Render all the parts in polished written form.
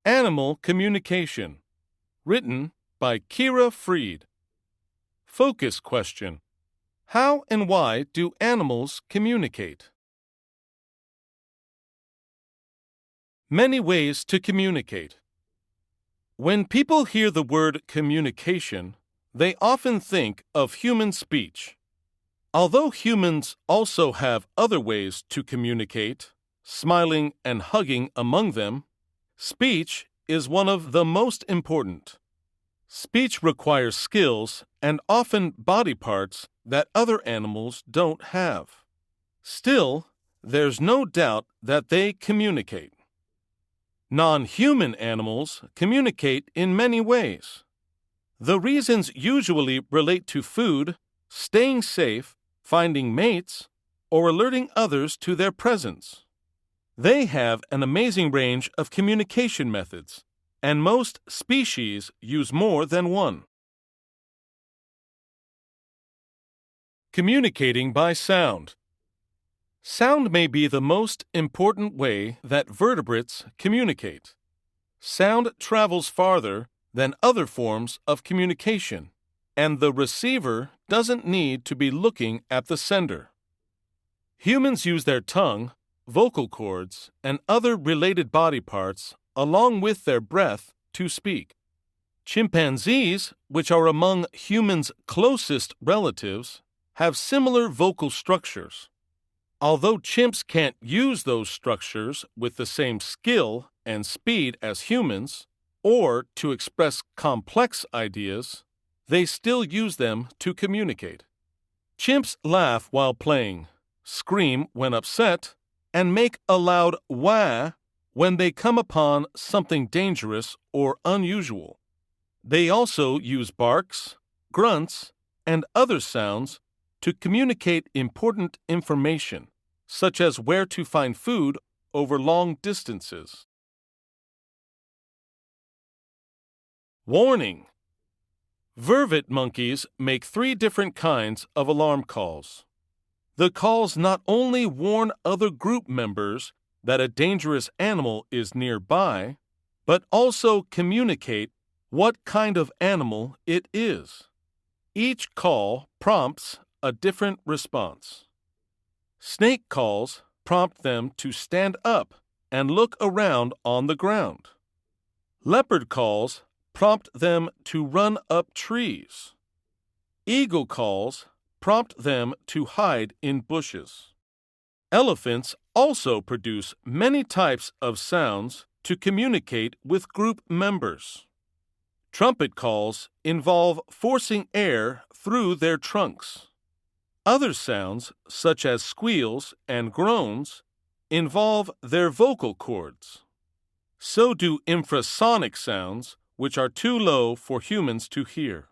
Animal Communication. Written by Kira Freed. Focus question. How and why do animals communicate? Many ways to communicate. When people hear the word communication, they often think of human speech. Although humans also have other ways to communicate, smiling and hugging among them, speech is one of the most important. Speech requires skills and often body parts that other animals don't have. Still, there's no doubt that they communicate. Non-human animals communicate in many ways. The reasons usually relate to food, staying safe, finding mates, or alerting others to their presence. They have an amazing range of communication methods, and most species use more than one. Communicating by sound. Sound may be the most important way that vertebrates communicate. Sound travels farther than other forms of communication, and the receiver doesn't need to be looking at the sender. Humans use their tongue, vocal cords, and other related body parts along with their breath to speak. Chimpanzees, which are among humans' closest relatives, have similar vocal structures. Although chimps can't use those structures with the same skill and speed as humans, or to express complex ideas, they still use them to communicate. Chimps laugh while playing, scream when upset, and make a loud wah when they come upon something dangerous or unusual. They also use barks, grunts, and other sounds to communicate important information, such as where to find food over long distances. Warning! Vervet monkeys make 3 different kinds of alarm calls. The calls not only warn other group members that a dangerous animal is nearby, but also communicate what kind of animal it is. Each call prompts a different response. Snake calls prompt them to stand up and look around on the ground. Leopard calls prompt them to run up trees. Eagle calls prompt them to hide in bushes. Elephants also produce many types of sounds to communicate with group members. Trumpet calls involve forcing air through their trunks. Other sounds, such as squeals and groans, involve their vocal cords. So do infrasonic sounds, which are too low for humans to hear.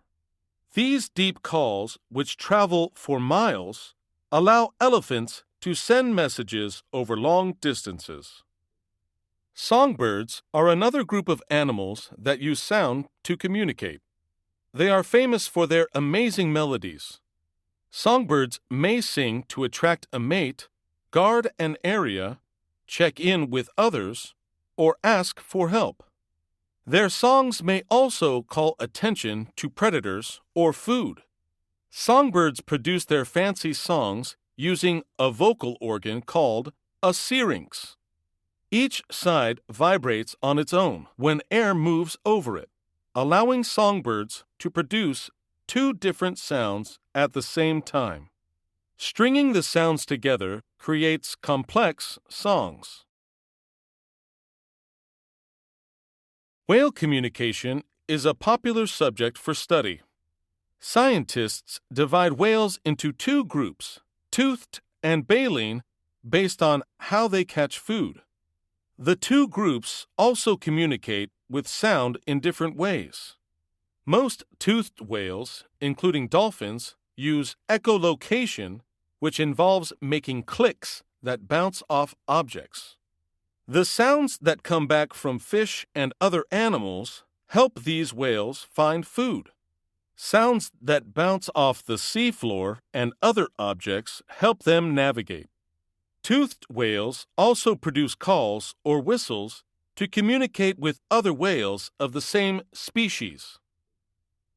These deep calls, which travel for miles, allow elephants to send messages over long distances. Songbirds are another group of animals that use sound to communicate. They are famous for their amazing melodies. Songbirds may sing to attract a mate, guard an area, check in with others, or ask for help. Their songs may also call attention to predators or food. Songbirds produce their fancy songs using a vocal organ called a syrinx. Each side vibrates on its own when air moves over it, allowing songbirds to produce 2 different sounds at the same time. Stringing the sounds together creates complex songs. Whale communication is a popular subject for study. Scientists divide whales into 2 groups, toothed and baleen, based on how they catch food. The 2 groups also communicate with sound in different ways. Most toothed whales, including dolphins, use echolocation, which involves making clicks that bounce off objects. The sounds that come back from fish and other animals help these whales find food. Sounds that bounce off the seafloor and other objects help them navigate. Toothed whales also produce calls or whistles to communicate with other whales of the same species.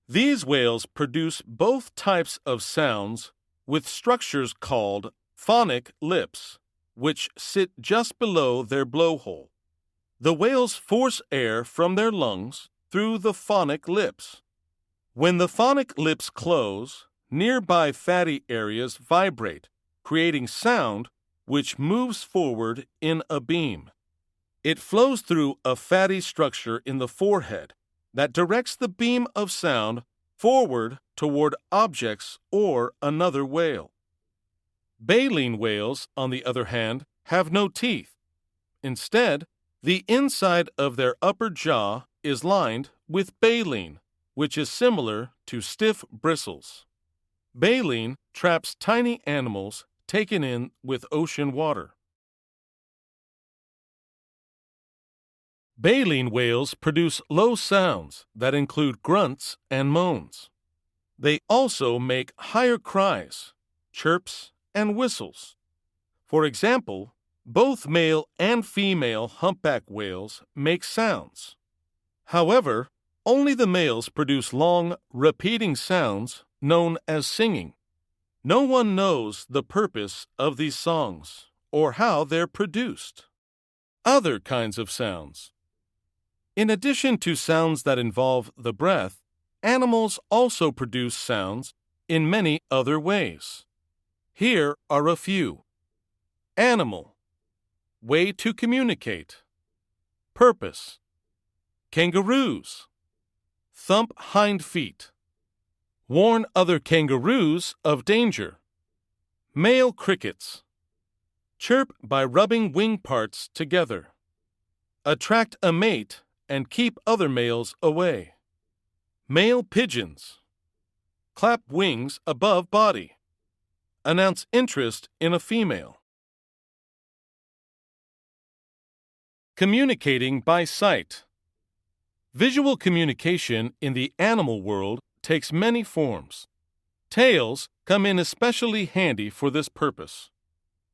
These whales produce both types of sounds with structures called phonic lips, which sit just below their blowhole. The whales force air from their lungs through the phonic lips. When the phonic lips close, nearby fatty areas vibrate, creating sound which moves forward in a beam. It flows through a fatty structure in the forehead that directs the beam of sound forward toward objects or another whale. Baleen whales, on the other hand, have no teeth. Instead, the inside of their upper jaw is lined with baleen, which is similar to stiff bristles. Baleen traps tiny animals taken in with ocean water. Baleen whales produce low sounds that include grunts and moans. They also make higher cries, chirps, and whistles. For example, both male and female humpback whales make sounds. However, only the males produce long, repeating sounds known as singing. No one knows the purpose of these songs or how they're produced. Other kinds of sounds. In addition to sounds that involve the breath, animals also produce sounds in many other ways. Here are a few. Animal. Way to communicate. Purpose. Kangaroos. Thump hind feet. Warn other kangaroos of danger. Male crickets. Chirp by rubbing wing parts together. Attract a mate and keep other males away. Male pigeons. Clap wings above body. Announce interest in a female. Communicating by sight. Visual communication in the animal world takes many forms. Tails come in especially handy for this purpose.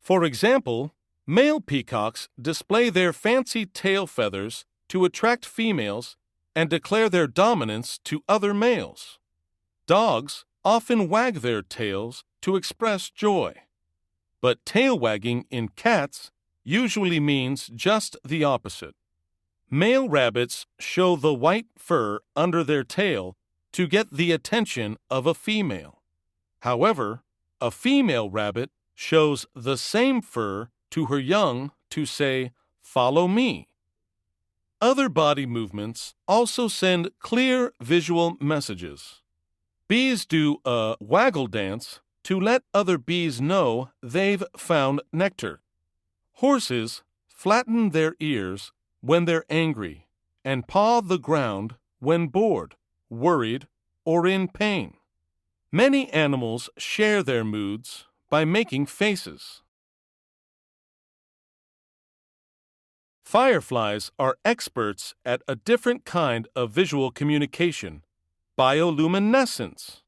For example, male peacocks display their fancy tail feathers to attract females and declare their dominance to other males. Dogs often wag their tails to express joy. But tail wagging in cats usually means just the opposite. Male rabbits show the white fur under their tail to get the attention of a female. However, a female rabbit shows the same fur to her young to say, "Follow me." Other body movements also send clear visual messages. Bees do a waggle dance to let other bees know they've found nectar. Horses flatten their ears when they're angry and paw the ground when bored, worried, or in pain. Many animals share their moods by making faces. Fireflies are experts at a different kind of visual communication, bioluminescence.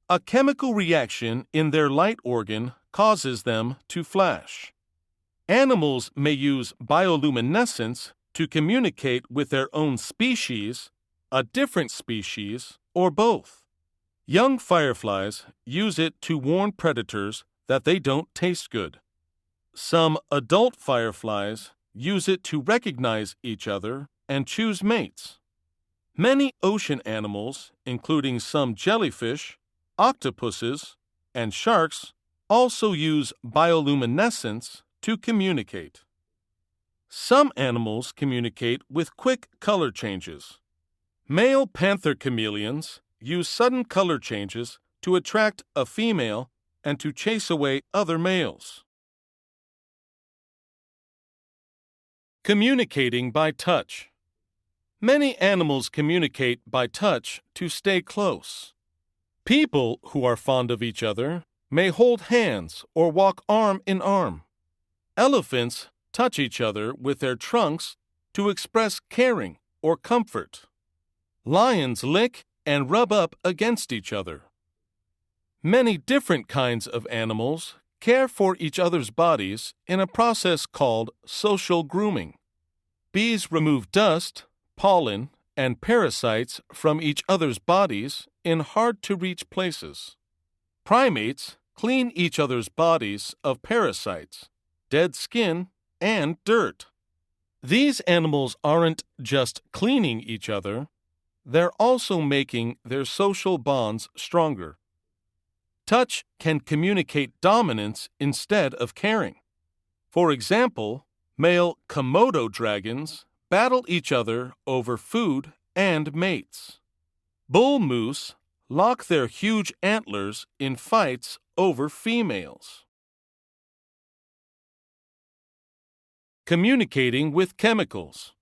A chemical reaction in their light organ causes them to flash. Animals may use bioluminescence to communicate with their own species, a different species, or both. Young fireflies use it to warn predators that they don't taste good. Some adult fireflies use it to recognize each other and choose mates. Many ocean animals, including some jellyfish, octopuses, and sharks, also use bioluminescence to communicate. Some animals communicate with quick color changes. Male panther chameleons use sudden color changes to attract a female and to chase away other males. Communicating by touch. Many animals communicate by touch to stay close. People who are fond of each other may hold hands or walk arm in arm. Elephants touch each other with their trunks to express caring or comfort. Lions lick and rub up against each other. Many different kinds of animals care for each other's bodies in a process called social grooming. Bees remove dust, pollen, and parasites from each other's bodies in hard-to-reach places. Primates clean each other's bodies of parasites, dead skin, and dirt. These animals aren't just cleaning each other, they're also making their social bonds stronger. Touch can communicate dominance instead of caring. For example, male Komodo dragons battle each other over food and mates. Bull moose lock their huge antlers in fights over females. Communicating with chemicals.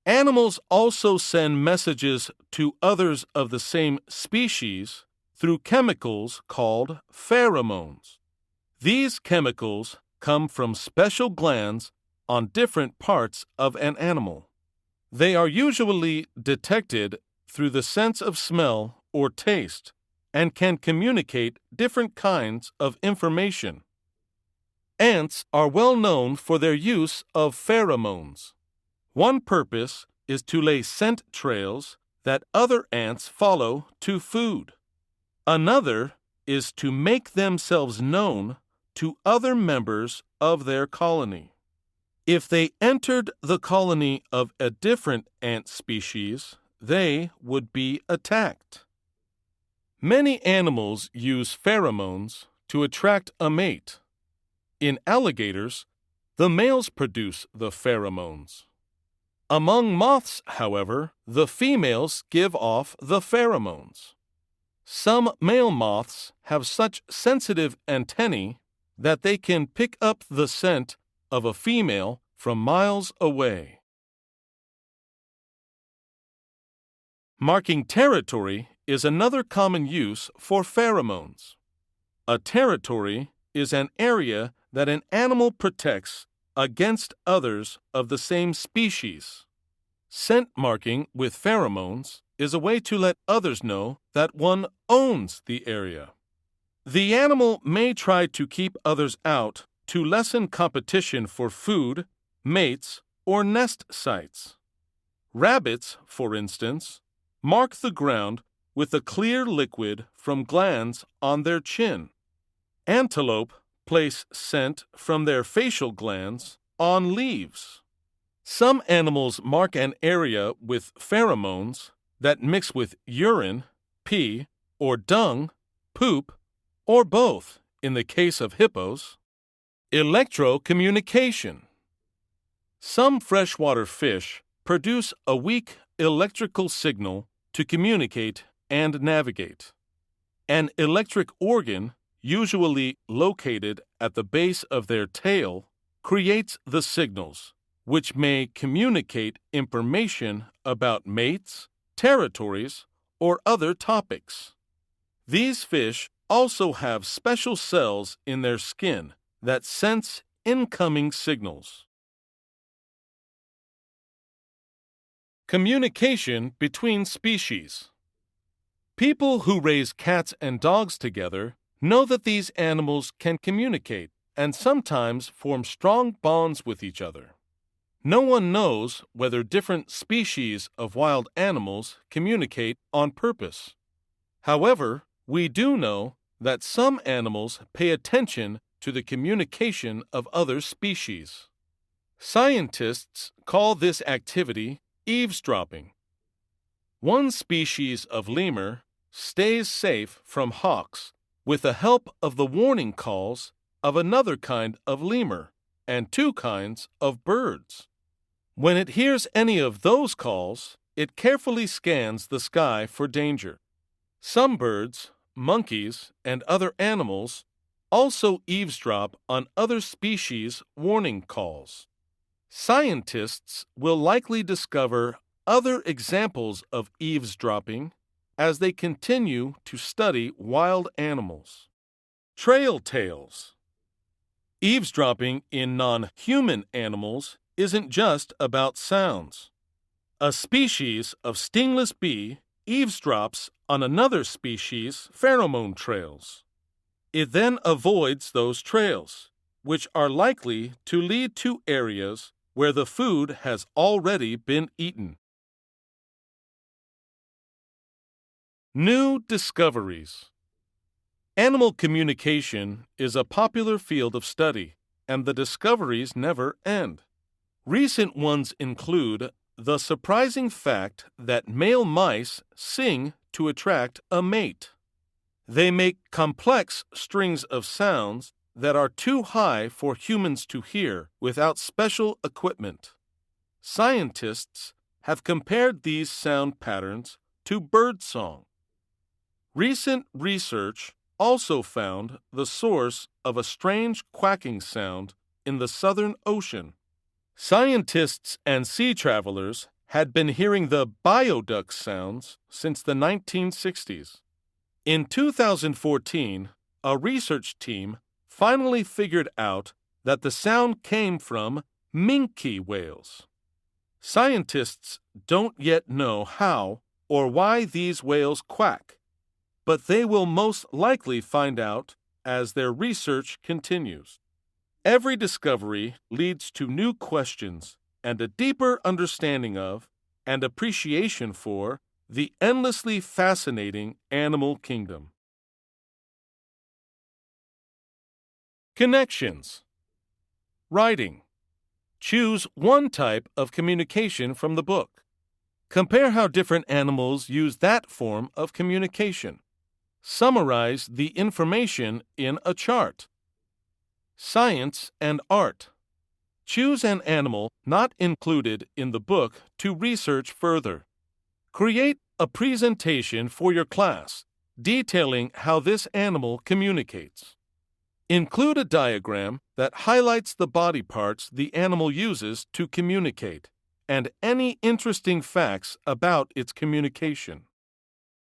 Animals also send messages to others of the same species through chemicals called pheromones. These chemicals come from special glands on different parts of an animal. They are usually detected through the sense of smell or taste and can communicate different kinds of information. Ants are well known for their use of pheromones. One purpose is to lay scent trails that other ants follow to food. Another is to make themselves known to other members of their colony. If they entered the colony of a different ant species, they would be attacked. Many animals use pheromones to attract a mate. In alligators, the males produce the pheromones. Among moths, however, the females give off the pheromones. Some male moths have such sensitive antennae that they can pick up the scent of a female from miles away. Marking territory is another common use for pheromones. A territory is an area that an animal protects against others of the same species. Scent marking with pheromones is a way to let others know that one owns the area. The animal may try to keep others out to lessen competition for food, mates, or nest sites. Rabbits, for instance, mark the ground with a clear liquid from glands on their chin. Antelope place scent from their facial glands on leaves. Some animals mark an area with pheromones that mix with urine, pee, or dung, poop, or both in the case of hippos. Electrocommunication. Some freshwater fish produce a weak electrical signal to communicate and navigate. An electric organ, usually located at the base of their tail, creates the signals, which may communicate information about mates, territories, or other topics. These fish also have special cells in their skin that sense incoming signals. Communication between species. People who raise cats and dogs together know that these animals can communicate and sometimes form strong bonds with each other. No one knows whether different species of wild animals communicate on purpose. However, we do know that some animals pay attention to the communication of other species. Scientists call this activity eavesdropping. One species of lemur stays safe from hawks with the help of the warning calls of another kind of lemur and two kinds of birds. When it hears any of those calls, it carefully scans the sky for danger. Some birds, monkeys, and other animals also eavesdrop on other species' warning calls. Scientists will likely discover other examples of eavesdropping as they continue to study wild animals. Trail tales. Eavesdropping in non-human animals isn't just about sounds. A species of stingless bee eavesdrops on another species' pheromone trails. It then avoids those trails, which are likely to lead to areas where the food has already been eaten. New discoveries. Animal communication is a popular field of study, and the discoveries never end. Recent ones include the surprising fact that male mice sing to attract a mate. They make complex strings of sounds that are too high for humans to hear without special equipment. Scientists have compared these sound patterns to birdsong. Recent research also found the source of a strange quacking sound in the Southern Ocean. Scientists and sea travelers had been hearing the bioduck sounds since the 1960s. In 2014, a research team finally figured out that the sound came from minke whales. Scientists don't yet know how or why these whales quack, but they will most likely find out as their research continues. Every discovery leads to new questions and a deeper understanding of and appreciation for the endlessly fascinating animal kingdom. Connections. Writing. Choose one type of communication from the book. Compare how different animals use that form of communication. Summarize the information in a chart. Science and art. Choose an animal not included in the book to research further. Create a presentation for your class detailing how this animal communicates. Include a diagram that highlights the body parts the animal uses to communicate and any interesting facts about its communication.